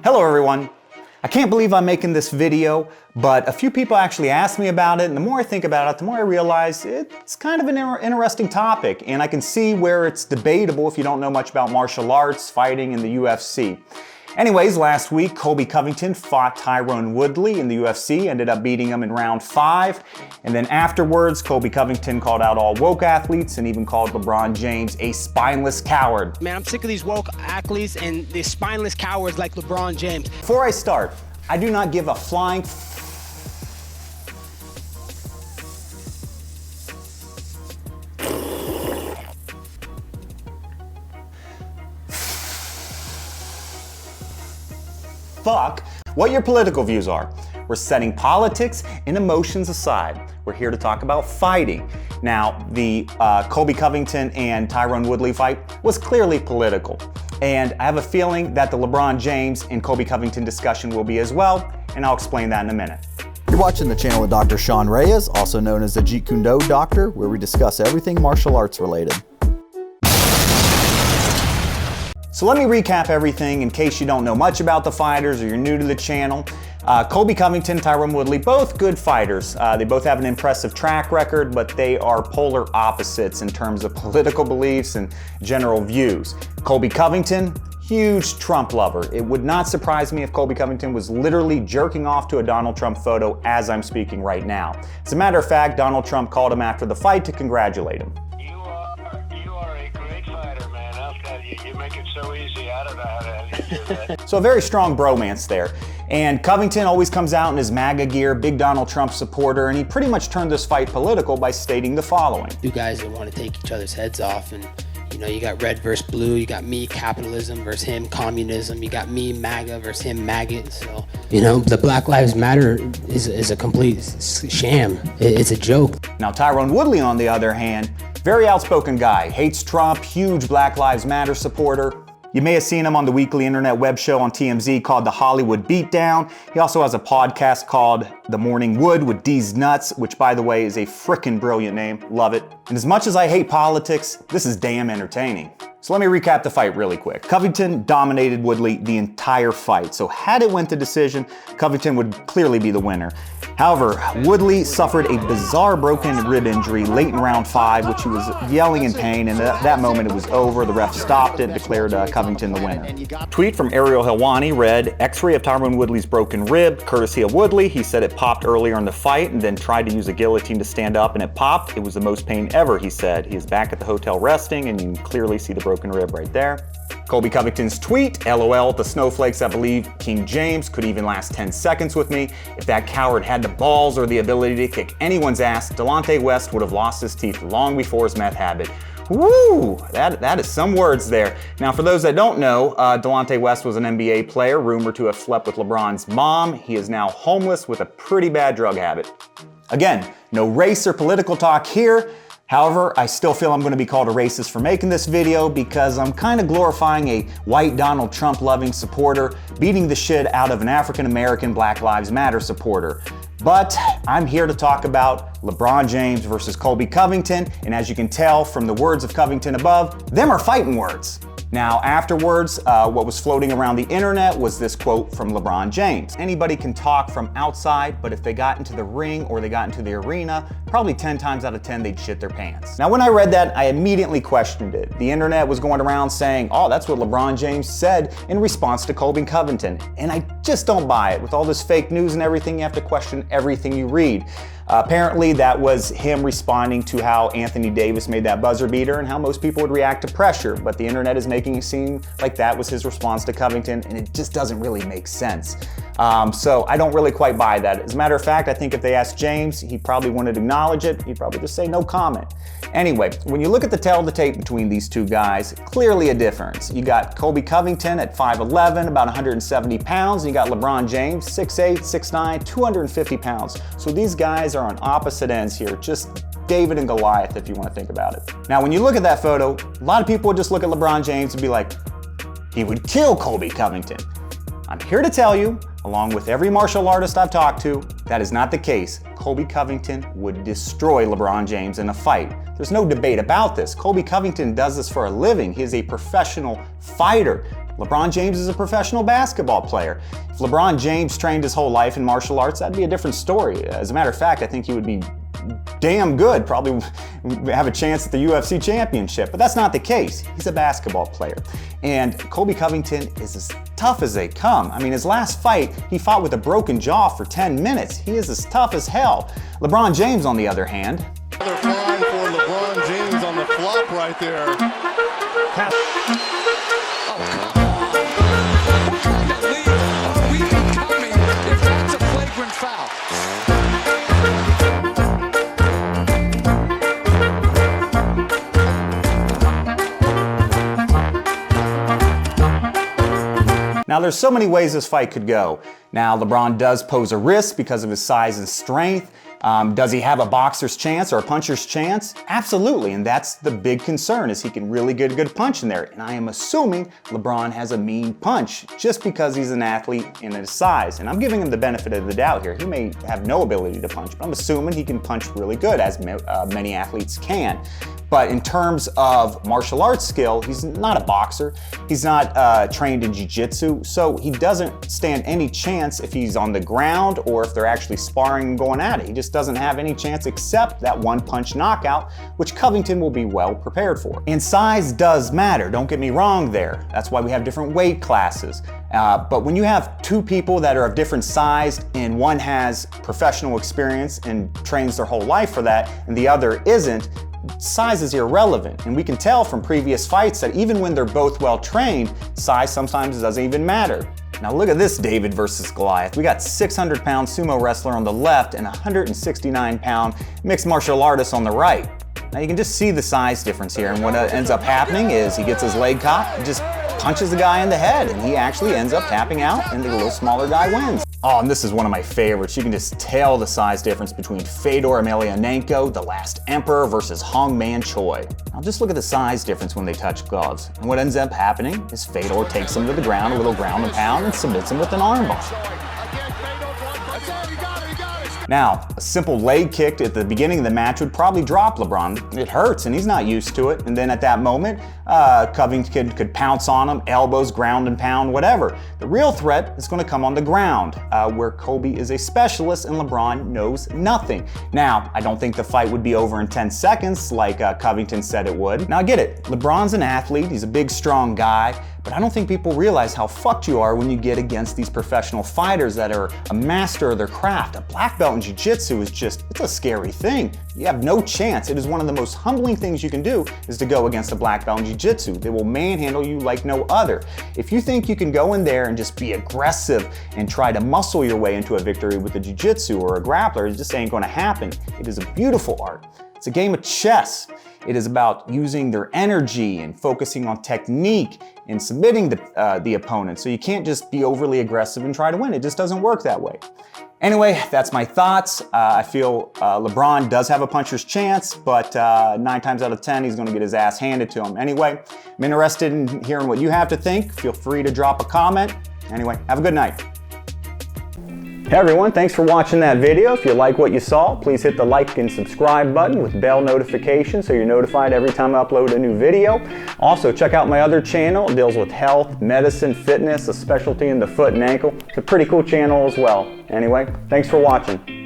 Hello everyone. I can't believe I'm making this video, but a few people actually asked me about it, and the more I think about it, the more I realize it's kind of an interesting topic, and I can see where it's debatable if you don't know much about martial arts, fighting, and the UFC. Anyways, last week, Colby Covington fought Tyron Woodley in the UFC, ended up beating him in round 5, and then afterwards, Colby Covington called out all woke athletes and even called LeBron James a spineless coward. Man, I'm sick of these woke athletes and these spineless cowards like LeBron James. Before I start, I do not give a flying fuck what your political views are. We're setting politics and emotions aside. We're here to talk about fighting. Now, the Colby Covington and Tyron Woodley fight was clearly political. And I have a feeling that the LeBron James and Colby Covington discussion will be as well, and I'll explain that in a minute. You're watching the channel of Dr. Sean Reyes, also known as the Jeet Kune Doctor, where we discuss everything martial arts related. So let me recap everything in case you don't know much about the fighters or you're new to the channel. Colby Covington, Tyron Woodley, both good fighters. They both have an impressive track record, but they are polar opposites in terms of political beliefs and general views. Colby Covington, huge Trump lover. It would not surprise me if Colby Covington was literally jerking off to a Donald Trump photo as I'm speaking right now. As a matter of fact, Donald Trump called him after the fight to congratulate him. You are a great fighter, man. You make it so easy. I don't know how to do that. So a very strong bromance there. And Covington always comes out in his MAGA gear, big Donald Trump supporter, and he pretty much turned this fight political by stating the following. You guys that want to take each other's heads off, and you know, you got red versus blue, you got me, capitalism versus him, communism, you got me, MAGA versus him, maggot. So, you know, the Black Lives Matter is a complete sham. It's a joke. Now, Tyron Woodley, on the other hand, very outspoken guy, hates Trump, huge Black Lives Matter supporter. You may have seen him on the weekly internet web show on TMZ called The Hollywood Beatdown. He also has a podcast called The Morning Wood with D's Nuts, which, by the way, is a frickin' brilliant name. Love it. And as much as I hate politics, this is damn entertaining. So let me recap the fight really quick. Covington dominated Woodley the entire fight. So had it went to decision, Covington would clearly be the winner. However, Woodley suffered a bizarre broken rib injury late in round 5, which he was yelling in pain, and at that moment it was over. The ref stopped it, declared Covington the winner. Tweet from Ariel Helwani read, X-ray of Tyron Woodley's broken rib, courtesy of Woodley. He said it popped earlier in the fight and then tried to use a guillotine to stand up and it popped. It was the most pain ever, he said. He is back at the hotel resting, and you can clearly see the broken rib right there. Colby Covington's tweet, LOL, the snowflakes that believe King James could even last 10 seconds with me. If that coward had the balls or the ability to kick anyone's ass, Delonte West would have lost his teeth long before his meth habit. Woo! That is some words there. Now, for those that don't know, Delonte West was an NBA player, rumored to have slept with LeBron's mom. He is now homeless with a pretty bad drug habit. Again, no race or political talk here. However, I still feel I'm going to be called a racist for making this video because I'm kind of glorifying a white Donald Trump loving supporter beating the shit out of an African American Black Lives Matter supporter. But I'm here to talk about LeBron James versus Colby Covington, and as you can tell from the words of Covington above, them are fighting words. Now, afterwards, what was floating around the internet was this quote from LeBron James. Anybody can talk from outside, but if they got into the ring or they got into the arena, probably 10 times out of 10, they'd shit their pants. Now, when I read that, I immediately questioned it. The internet was going around saying, oh, that's what LeBron James said in response to Colby Covington. And I just don't buy it. With all this fake news and everything, you have to question everything you read. Apparently, that was him responding to how Anthony Davis made that buzzer beater and how most people would react to pressure. But the internet is making it seem like that was his response to Covington, and it just doesn't really make sense. So I don't really quite buy that. As a matter of fact, I think if they asked James, he probably wouldn't acknowledge it. He'd probably just say no comment. Anyway, when you look at the tail of the tape between these two guys, clearly a difference. You got Colby Covington at 5'11", about 170 pounds, and you got LeBron James, 6'8", 6'9", 250 pounds. So these guys are on opposite ends here, just David and Goliath if you want to think about it. Now, when you look at that photo, a lot of people would just look at LeBron James and be like, he would kill Colby Covington. I'm here to tell you, along with every martial artist I've talked to, that is not the case. Colby Covington would destroy LeBron James in a fight. There's no debate about this. Colby Covington does this for a living. He is a professional fighter. LeBron James is a professional basketball player. If LeBron James trained his whole life in martial arts, that'd be a different story. As a matter of fact, I think he would be damn good, probably have a chance at the UFC championship, but that's not the case. He's a basketball player. And Colby Covington is as tough as they come. I mean, his last fight, he fought with a broken jaw for 10 minutes. He is as tough as hell. LeBron James, on the other hand. They're flying for LeBron James on the flop right there. Now, there's so many ways this fight could go. Now, LeBron does pose a risk because of his size and strength. Does he have a boxer's chance or a puncher's chance? Absolutely, and that's the big concern, is he can really get a good punch in there. And I am assuming LeBron has a mean punch just because he's an athlete in his size. And I'm giving him the benefit of the doubt here. He may have no ability to punch, but I'm assuming he can punch really good, as many athletes can. But in terms of martial arts skill, he's not a boxer. He's not trained in jiu-jitsu, so he doesn't stand any chance if he's on the ground or if they're actually sparring and going at it. He just doesn't have any chance except that one-punch knockout, which Covington will be well prepared for. And size does matter, don't get me wrong there. That's why we have different weight classes. But when you have two people that are of different size and one has professional experience and trains their whole life for that and the other isn't, size is irrelevant, and we can tell from previous fights that even when they're both well trained, size sometimes doesn't even matter. Now look at this David versus Goliath. We got 600-pound sumo wrestler on the left and 169-pound mixed martial artist on the right. Now you can just see the size difference here, and what ends up happening is he gets his leg caught and just punches the guy in the head, and he actually ends up tapping out, and the little smaller guy wins. Oh, and this is one of my favorites. You can just tell the size difference between Fedor Emelianenko, the last emperor, versus Hong Man Choi. Now just look at the size difference when they touch gloves. And what ends up happening is Fedor takes him to the ground, a little ground and pound, and submits him with an armbar. Now, a simple leg kick at the beginning of the match would probably drop LeBron. It hurts, and he's not used to it. And then at that moment, Covington could pounce on him, elbows, ground and pound, whatever. The real threat is going to come on the ground, where Colby is a specialist and LeBron knows nothing. Now, I don't think the fight would be over in 10 seconds like Covington said it would. Now, I get it. LeBron's an athlete. He's a big, strong guy. But I don't think people realize how fucked you are when you get against these professional fighters that are a master of their craft. A black belt in jiu-jitsu is just, it's a scary thing. You have no chance. It is one of the most humbling things you can do is to go against a black belt in jiu-jitsu. They will manhandle you like no other. If you think you can go in there and just be aggressive and try to muscle your way into a victory with a jiu-jitsu or a grappler, it just ain't gonna happen. It is a beautiful art. It's a game of chess. It is about using their energy and focusing on technique and submitting the opponent. So you can't just be overly aggressive and try to win. It just doesn't work that way. Anyway, that's my thoughts. I feel LeBron does have a puncher's chance, but 9 times out of 10, he's gonna get his ass handed to him. Anyway, I'm interested in hearing what you have to think. Feel free to drop a comment. Anyway, have a good night. Hey everyone, thanks for watching that video. If you like what you saw, please hit the like and subscribe button with bell notification so you're notified every time I upload a new video. Also, check out my other channel. It deals with health, medicine, fitness, a specialty in the foot and ankle. It's a pretty cool channel as well. Anyway, thanks for watching.